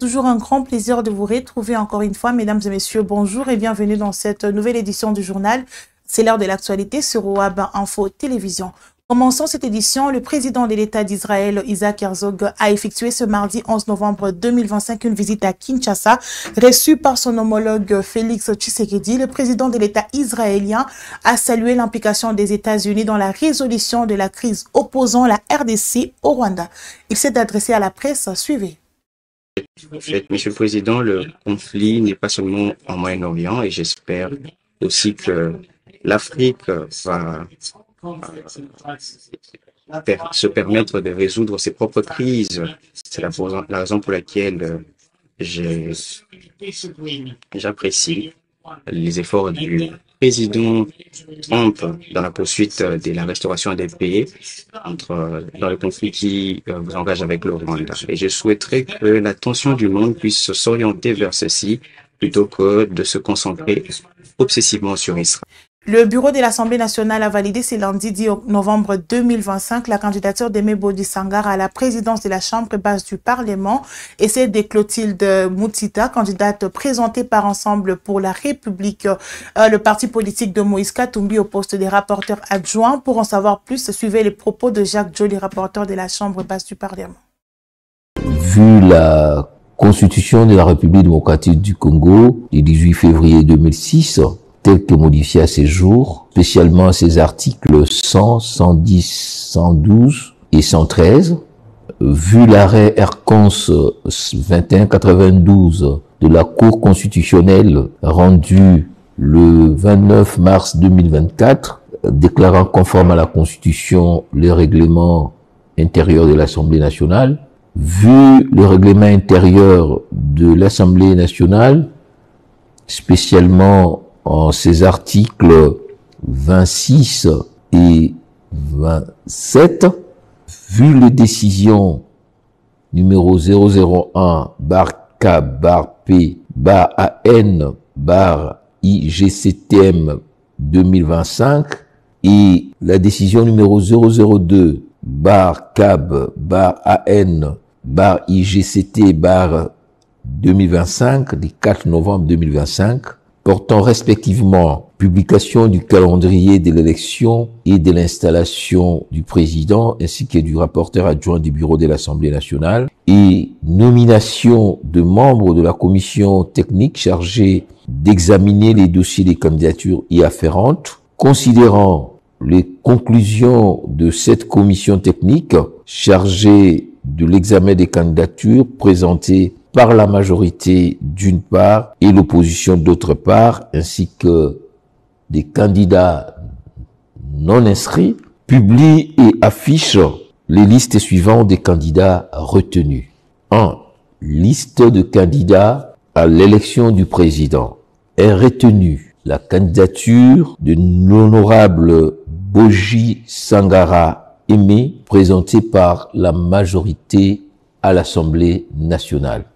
toujours un grand plaisir de vous retrouver encore une fois. Mesdames et messieurs, bonjour et bienvenue dans cette nouvelle édition du journal. C'est l'heure de l'actualité sur OAB Info Télévision. Commençons cette édition. Le président de l'État d'Israël, Isaac Herzog, a effectué ce mardi 11 novembre 2025 une visite à Kinshasa, reçu par son homologue Félix Tshisekedi. Le président de l'État israélien a salué l'implication des États-Unis dans la résolution de la crise opposant la RDC au Rwanda. Il s'est adressé à la presse. Suivez. En fait, Monsieur le Président, le conflit n'est pas seulement en Moyen-Orient et j'espère aussi que l'Afrique va se permettre de résoudre ses propres crises. C'est la raison pour laquelle j'apprécie les efforts du président Trump dans la poursuite de la restauration des paix dans le conflit qui vous engage avec le Rwanda. Et je souhaiterais que l'attention du monde puisse s'orienter vers ceci plutôt que de se concentrer obsessivement sur Israël. Le bureau de l'Assemblée nationale a validé ce lundi 10 novembre 2025 la candidature d'Aimé Bodi Sangara à la présidence de la Chambre basse du Parlement et celle de Clotilde Moutita, candidate présentée par Ensemble pour la République, le parti politique de Moïse Katumbi au poste des rapporteurs adjoints. Pour en savoir plus, suivez les propos de Jacques Joly, rapporteur de la Chambre basse du Parlement. Vu la Constitution de la République démocratique du Congo du 18 février 2006, tel que modifié à ces jours, spécialement ses articles 100, 110, 112 et 113, vu l'arrêt Ercons 2192 de la Cour constitutionnelle rendu le 29 mars 2024, déclarant conforme à la Constitution le règlement intérieur de l'Assemblée nationale, vu le règlement intérieur de l'Assemblée nationale, spécialement en ces articles 26 et 27, vu les décisions numéro 001-P-AN-IGCTM 2025 et la décision numéro 002-CAB-AN-IGCT 2025 du 4 novembre 2025, portant respectivement publication du calendrier de l'élection et de l'installation du président ainsi que du rapporteur adjoint du bureau de l'Assemblée nationale et nomination de membres de la commission technique chargée d'examiner les dossiers des candidatures y afférentes, considérant les conclusions de cette commission technique chargée de l'examen des candidatures présentées par la majorité d'une part et l'opposition d'autre part, ainsi que des candidats non inscrits, publie et affiche les listes suivantes des candidats retenus. 1. Liste de candidats à l'élection du président. Est retenue la candidature de l'honorable Boji Sangara Aimé, présentée par la majorité à l'Assemblée nationale.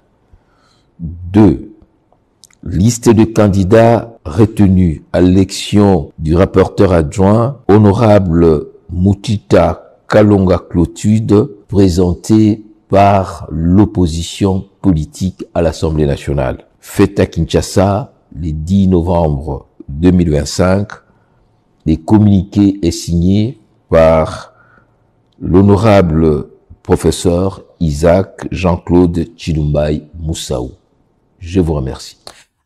2. Liste de candidats retenus à l'élection du rapporteur adjoint, honorable Moutita Kalonga Clotilde, présentée par l'opposition politique à l'Assemblée nationale. Faite à Kinshasa le 10 novembre 2025, les communiqués est signé par l'honorable professeur Isaac Jean-Claude Chilumbaï Moussaou. Je vous remercie.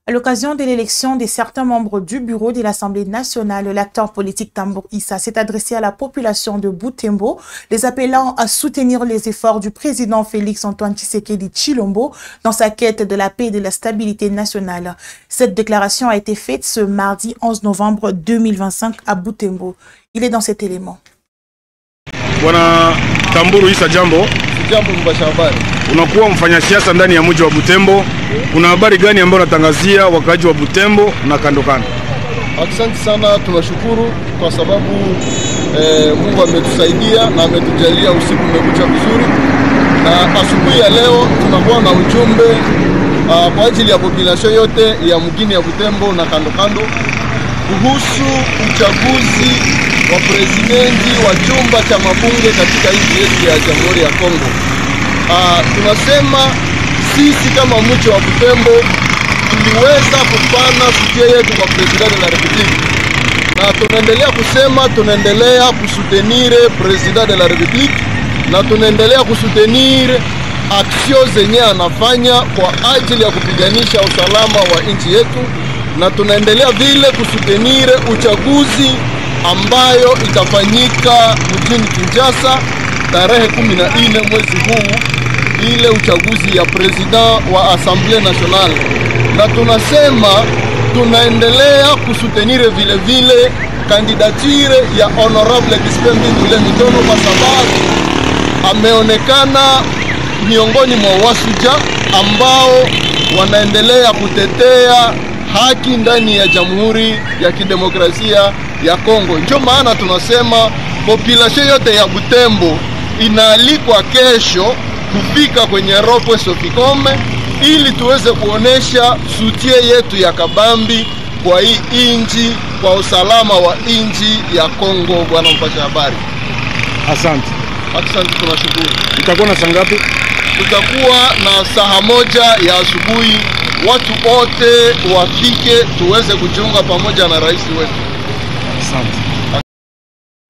À l'occasion de l'élection de certains membres du bureau de l'Assemblée nationale, l'acteur politique Tambour Issa s'est adressé à la population de Butembo, les appelant à soutenir les efforts du président Félix Antoine Tshisekedi Tshilombo dans sa quête de la paix et de la stabilité nationale. Cette déclaration a été faite ce mardi 11 novembre 2025 à Butembo. Il est dans cet élément. Bwana Tambour Issa, jambo. Jambo mpasha habari. Unakuwa mfanyasiasa ndani ya mji wa Butembo. Kuna habari gani ambayo unatangazia wakaaji wa Butembo na kando kando? Asante sana, tunashukuru kwa sababu Mungu ametusaidia na ametujalia usiku umekucha vizuri. Na asubuhi ya leo tunakuwa na ujumbe kwa ajili ya population yote ya mjini ya Butembo na kando kando kuhusu uchaguzi wa presidenti wa chumba cha mabunge katika nchi yetu ya Jamhuri ya Kongo. Tunasema sisi kama mji wa Butembo tuliweza kupana sutia yetu kwa President de la Republique, na tunaendelea kusema tunaendelea kusutenir President de la Republique, na tunaendelea kusutenir aksio zenye anafanya kwa ajili ya kupiganisha usalama wa nchi yetu, na tunaendelea vile kusutenir uchaguzi ambayo itafanyika mjini Kinshasa tarehe 14 mwezi huu, ile uchaguzi ya president wa Assemblée Nationale. Na tunasema tunaendelea kusutenir vile vile kandidature ya Honorable Gispembi Ngule Mitono kwa sababu ameonekana miongoni mwa wasuja ambao wanaendelea kutetea haki ndani ya Jamhuri ya Kidemokrasia ya Kongo. Ndio maana tunasema population yote ya Butembo inaalikwa kesho kufika kwenye Ropwe Sofikome ili tuweze kuonesha sutie yetu ya kabambi kwa hii inji, kwa usalama wa inji ya Kongo. Bwana mpasha habari. Asante. Asante, tunashukuru. Itakuwa na saa ngapi? Tutakuwa na saa 1 ya asubuhi. Watu wote wafike tuweze kujiunga pamoja na rais wetu. Asante.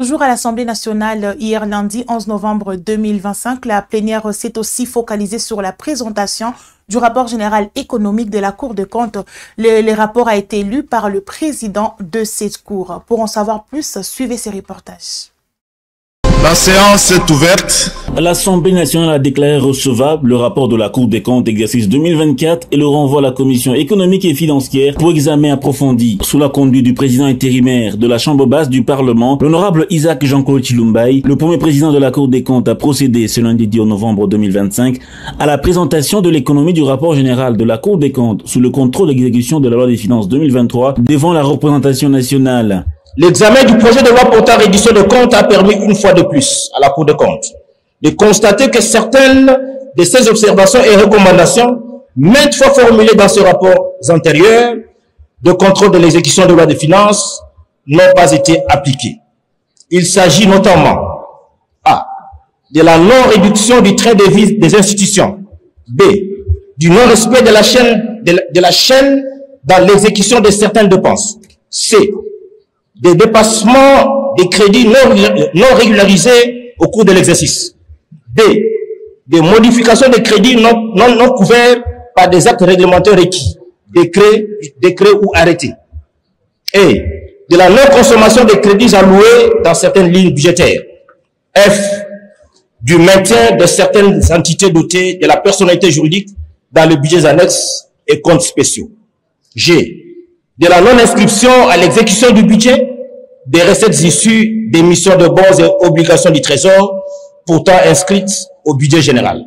Toujours à l'Assemblée nationale, hier lundi 11 novembre 2025, la plénière s'est aussi focalisée sur la présentation du rapport général économique de la Cour des comptes. Le rapport a été lu par le président de cette cour. Pour en savoir plus, suivez ces reportages. La séance est ouverte. L'Assemblée nationale a déclaré recevable le rapport de la Cour des comptes exercice 2024 et le renvoie à la Commission économique et financière pour examen approfondi. Sous la conduite du président intérimaire de la Chambre basse du Parlement, l'honorable Isaac Jean-Claude Chilumbaï, le premier président de la Cour des comptes a procédé ce lundi 10 novembre 2025 à la présentation de l'économie du rapport général de la Cour des comptes sous le contrôle d'exécution de la loi des finances 2023 devant la représentation nationale. L'examen du projet de loi portant reddition de comptes a permis une fois de plus à la Cour des comptes de constater que certaines de ses observations et recommandations, maintes fois formulées dans ses rapports antérieurs de contrôle de l'exécution de la loi des finances, n'ont pas été appliquées. Il s'agit notamment A. de la non-réduction du train de vie des institutions, B. du non-respect de la chaîne dans l'exécution de certaines dépenses, C. des dépassements des crédits non régularisés au cours de l'exercice. D. Des modifications de crédits non couverts par des actes réglementaires requis, décrets ou arrêtés. Et de la non-consommation des crédits alloués dans certaines lignes budgétaires. F. Du maintien de certaines entités dotées de la personnalité juridique dans les budgets annexes et comptes spéciaux. G. De la non-inscription à l'exécution du budget des recettes issues d'émissions de bons et obligations du Trésor, pourtant inscrites au budget général.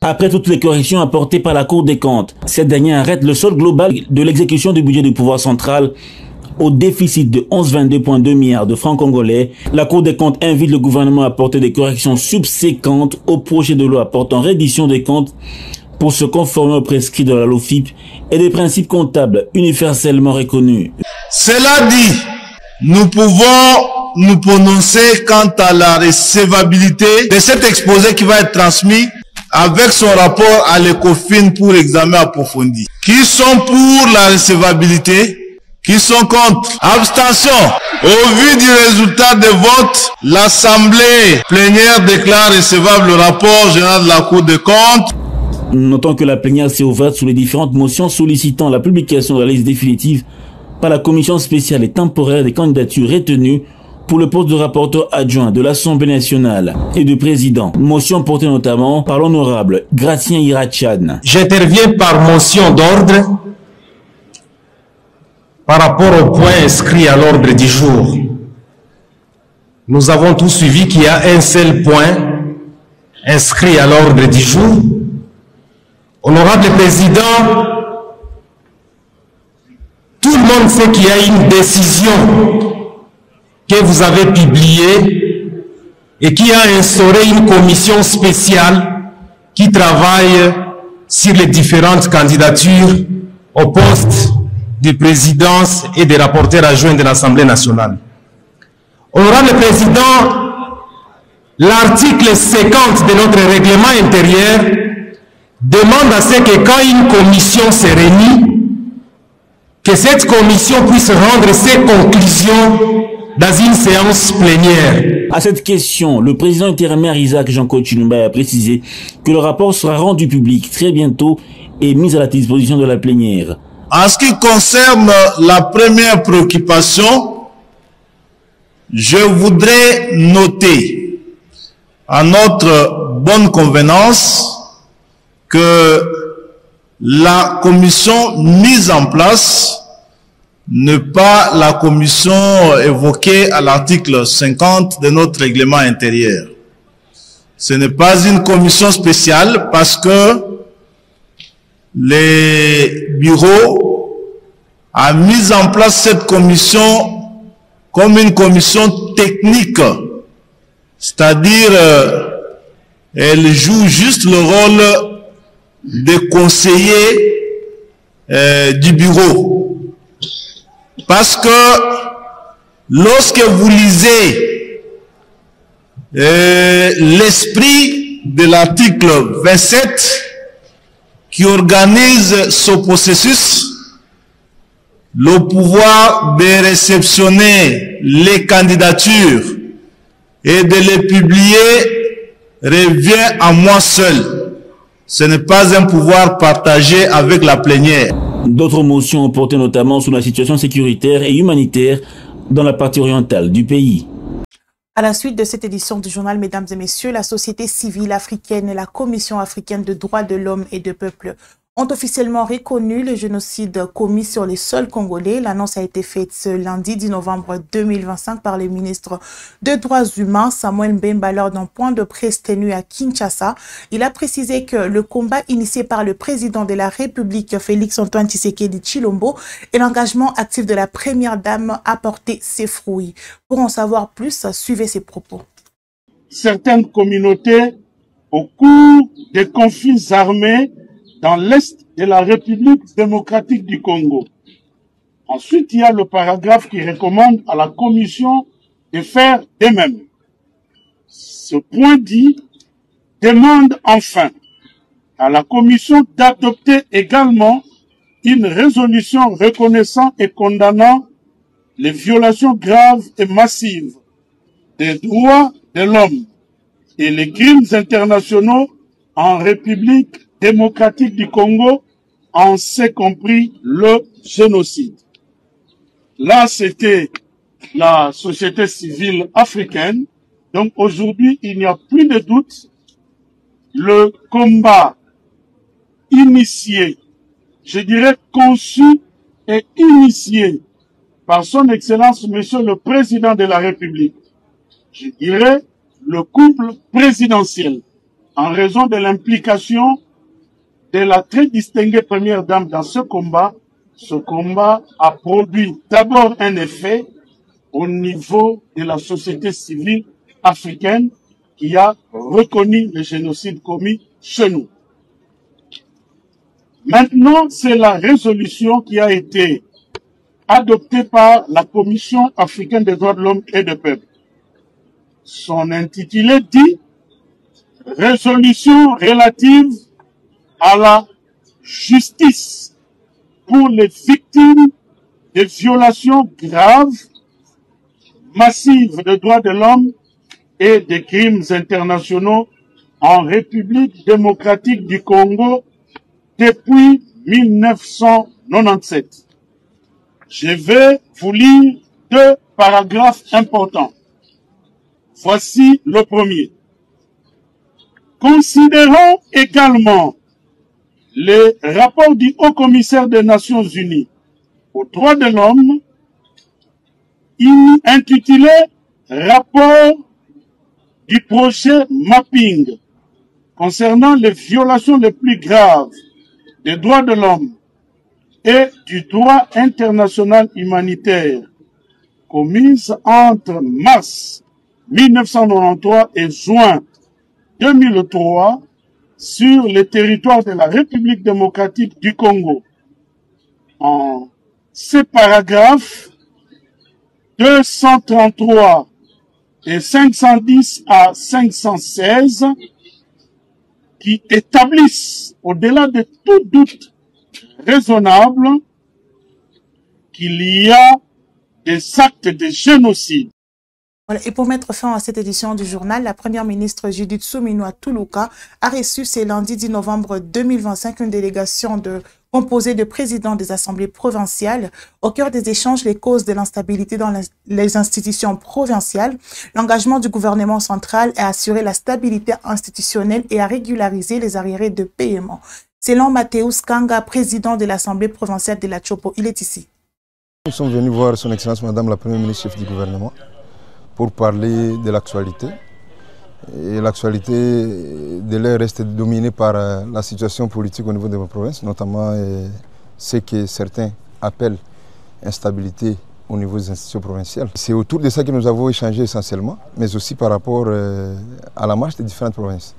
Après toutes les corrections apportées par la Cour des comptes, cette dernière arrête le solde global de l'exécution du budget du pouvoir central au déficit de 11,22,2 milliards de francs congolais. La Cour des comptes invite le gouvernement à apporter des corrections subséquentes au projet de loi portant reddition des comptes pour se conformer aux prescrits de la LOFIP et des principes comptables universellement reconnus. Cela dit, nous pouvons nous prononcer quant à la recevabilité de cet exposé qui va être transmis avec son rapport à l'ECOFIN pour examen approfondi. Qui sont pour la recevabilité? Qui sont contre? Abstention. Au vu du résultat des votes, l'Assemblée plénière déclare recevable le rapport général de la Cour des comptes. Notons que la plénière s'est ouverte sur les différentes motions sollicitant la publication de la liste définitive par la commission spéciale et temporaire des candidatures retenues pour le poste de rapporteur adjoint de l'Assemblée nationale et de président. Motion portée notamment par l'honorable Gratien Irachan. J'interviens par motion d'ordre par rapport au point inscrit à l'ordre du jour. Nous avons tous suivi qu'il y a un seul point inscrit à l'ordre du jour. Honorable Président, tout le monde sait qu'il y a une décision que vous avez publiée et qui a instauré une commission spéciale qui travaille sur les différentes candidatures au poste de présidence et des rapporteurs adjoints de l'Assemblée nationale. Honorable Président, l'article 50 de notre règlement intérieur demande à ce que quand une commission se réunit, que cette commission puisse rendre ses conclusions dans une séance plénière. À cette question, le président intérimaire Isaac Jean-Claude Chilumba a précisé que le rapport sera rendu public très bientôt et mis à la disposition de la plénière. En ce qui concerne la première préoccupation, je voudrais noter à notre bonne convenance que la commission mise en place n'est pas la commission évoquée à l'article 50 de notre règlement intérieur. Ce n'est pas une commission spéciale parce que les bureaux a mis en place cette commission comme une commission technique, c'est-à-dire elle joue juste le rôle de conseiller du bureau. Parce que lorsque vous lisez l'esprit de l'article 27 qui organise ce processus, le pouvoir de réceptionner les candidatures et de les publier revient à moi seul. Ce n'est pas un pouvoir partagé avec la plénière. D'autres motions ont porté notamment sur la situation sécuritaire et humanitaire dans la partie orientale du pays. À la suite de cette édition du journal, mesdames et messieurs, la société civile africaine et la Commission africaine de droits de l'homme et de peuple ont officiellement reconnu le génocide commis sur les sols congolais. L'annonce a été faite ce lundi 10 novembre 2025 par le ministre des Droits humains, Samuel Mbemba, lors d'un point de presse tenu à Kinshasa. Il a précisé que le combat initié par le président de la République, Félix-Antoine Tshisekedi Tshilombo, et l'engagement actif de la première dame a porté ses fruits. Pour en savoir plus, suivez ses propos. Certaines communautés, au cours des conflits armés, dans l'est de la République démocratique du Congo. Ensuite, il y a le paragraphe qui recommande à la Commission de faire de même. Ce point dit, demande enfin à la Commission d'adopter également une résolution reconnaissant et condamnant les violations graves et massives des droits de l'homme et les crimes internationaux en République démocratique du Congo, en ce compris le génocide. Là, c'était la société civile africaine. Donc aujourd'hui, il n'y a plus de doute. Le combat initié, je dirais conçu et initié par son Excellence, Monsieur le Président de la République, je dirais le couple présidentiel, en raison de l'implication de la très distinguée première dame dans ce combat a produit d'abord un effet au niveau de la société civile africaine qui a reconnu le génocide commis chez nous. Maintenant, c'est la résolution qui a été adoptée par la Commission africaine des droits de l'homme et du peuple. Son intitulé dit « Résolution relative à la justice pour les victimes de violations graves, massives des droits de l'homme et des crimes internationaux en République démocratique du Congo depuis 1997. Je vais vous lire deux paragraphes importants. Voici le premier. Considérons également les rapports du Haut-Commissaire des Nations Unies aux droits de l'homme, intitulé « Rapport du projet Mapping concernant les violations les plus graves des droits de l'homme et du droit international humanitaire commises entre mars 1993 et juin 2003 sur le territoire de la République démocratique du Congo. En ces paragraphes 233 et 510 à 516 qui établissent, au-delà de tout doute raisonnable, qu'il y a des actes de génocide. Voilà. Et pour mettre fin à cette édition du journal, la première ministre Judith Suminwa Tuluka a reçu ce lundi 10 novembre 2025 une délégation composée de présidents des assemblées provinciales. Au cœur des échanges, les causes de l'instabilité dans les institutions provinciales, l'engagement du gouvernement central est à assurer la stabilité institutionnelle et à régulariser les arriérés de paiement. Selon Mathéus Kanga, président de l'assemblée provinciale de la Chopo, il est ici. Nous sommes venus voir son Excellence Madame la Première ministre chef du gouvernement pour parler de l'actualité. Et l'actualité de l'air reste dominée par la situation politique au niveau de ma province, notamment ce que certains appellent instabilité au niveau des institutions provinciales. C'est autour de ça que nous avons échangé essentiellement, mais aussi par rapport à la marche des différentes provinces.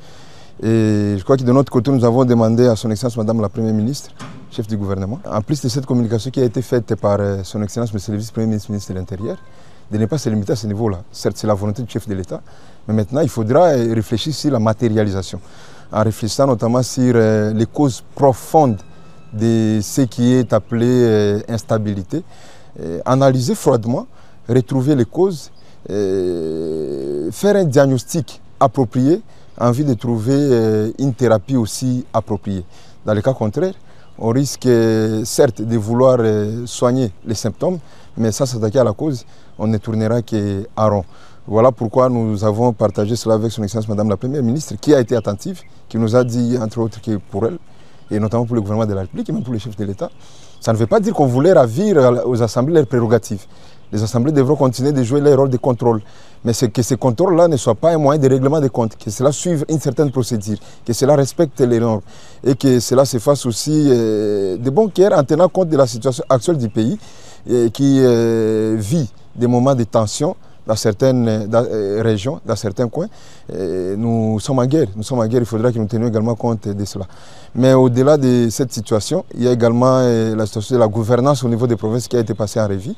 Et je crois que de notre côté, nous avons demandé à son Excellence Madame la Première ministre, chef du gouvernement, en plus de cette communication qui a été faite par son Excellence Monsieur le Vice-Premier ministre, ministre de l'Intérieur, de ne pas se limiter à ce niveau-là. Certes, c'est la volonté du chef de l'État, mais maintenant, il faudra réfléchir sur la matérialisation, en réfléchissant notamment sur les causes profondes de ce qui est appelé instabilité, analyser froidement, retrouver les causes, faire un diagnostic approprié, en vue de trouver une thérapie aussi appropriée. Dans le cas contraire, on risque certes de vouloir soigner les symptômes, mais sans s'attaquer à la cause, on ne tournera qu'à rond. Voilà pourquoi nous avons partagé cela avec son Excellence Madame la Première ministre, qui a été attentive, qui nous a dit, entre autres, que pour elle, et notamment pour le gouvernement de la République, et même pour le chef de l'État, ça ne veut pas dire qu'on voulait ravir aux assemblées leurs prérogatives. Les assemblées devront continuer de jouer leur rôle de contrôle. Mais c'est que ce contrôle-là ne soit pas un moyen de règlement des comptes, que cela suive une certaine procédure, que cela respecte les normes et que cela se fasse aussi de bon cœur en tenant compte de la situation actuelle du pays qui vit des moments de tension dans certaines régions, dans certains coins. Nous sommes en guerre, il faudra que nous tenions également compte de cela. Mais au-delà de cette situation, il y a également la situation de la gouvernance au niveau des provinces qui a été passée en revue.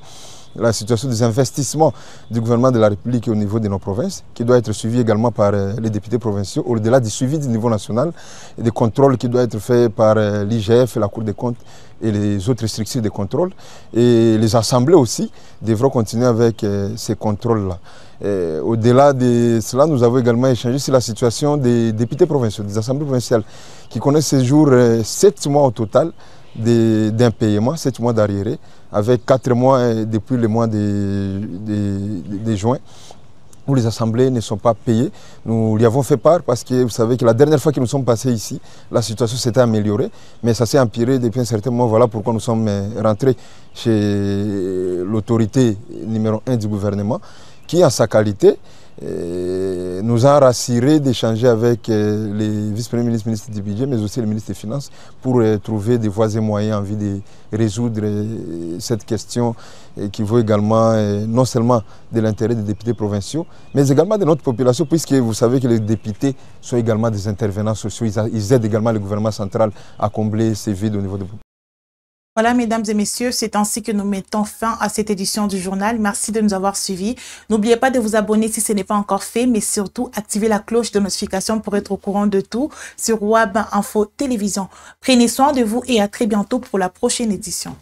La situation des investissements du gouvernement de la République au niveau de nos provinces, qui doit être suivie également par les députés provinciaux, au-delà du suivi du niveau national, et des contrôles qui doivent être faits par l'IGF, la Cour des comptes et les autres structures de contrôle. Et les assemblées aussi devront continuer avec ces contrôles-là. Au-delà de cela, nous avons également échangé sur la situation des députés provinciaux, des assemblées provinciales, qui connaissent ces jours 7 mois au total d'impayement, 7 mois d'arriérés, avec 4 mois depuis le mois de juin, où les assemblées ne sont pas payées. Nous lui avons fait part parce que vous savez que la dernière fois que nous sommes passés ici, la situation s'était améliorée, mais ça s'est empiré depuis un certain moment. Voilà pourquoi nous sommes rentrés chez l'autorité numéro 1 du gouvernement, qui en sa qualité nous a rassuré d'échanger avec les vice-premiers ministres, ministres du budget, mais aussi le ministre des Finances, pour trouver des voies et moyens en vue de résoudre cette question qui vaut également non seulement de l'intérêt des députés provinciaux, mais également de notre population, puisque vous savez que les députés sont également des intervenants sociaux, ils aident également le gouvernement central à combler ces vides au niveau de la population. Voilà, mesdames et messieurs, c'est ainsi que nous mettons fin à cette édition du journal. Merci de nous avoir suivis. N'oubliez pas de vous abonner si ce n'est pas encore fait, mais surtout activez la cloche de notification pour être au courant de tout sur WAB Info Télévision. Prenez soin de vous et à très bientôt pour la prochaine édition.